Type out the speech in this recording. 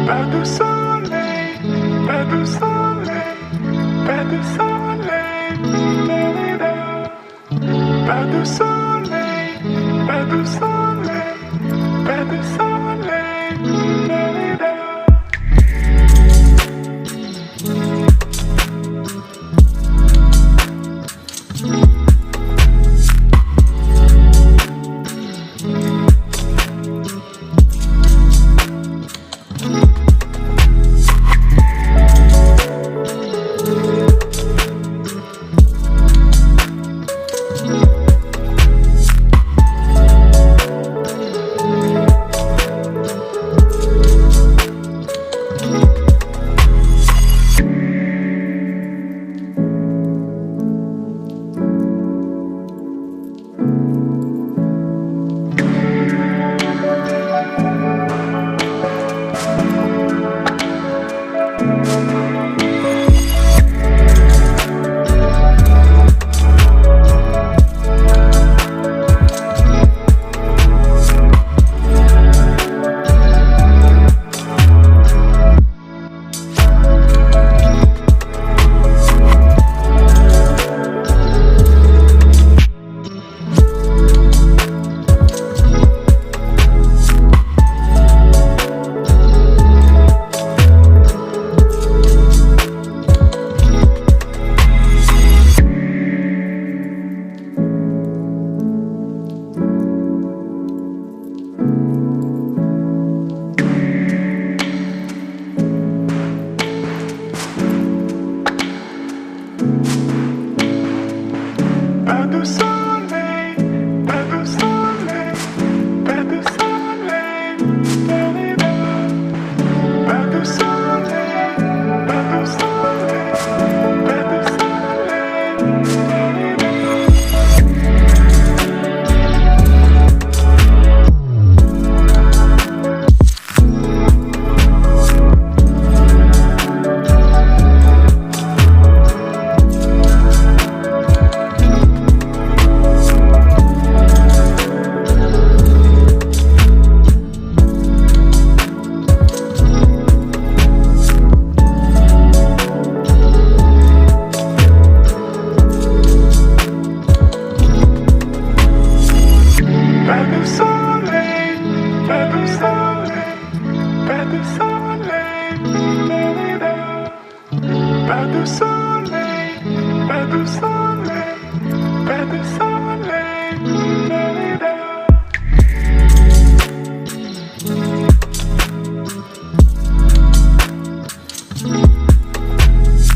Pas de soleil, pas de soleil, pas de soleil, pas de soleil, pas de soleil, pas de soleil. Pas de soleil, pas de soleil, pas de soleil, pas de soleil, pas de soleil, pas de Pas de soleil, pas de soleil, pas de soleil.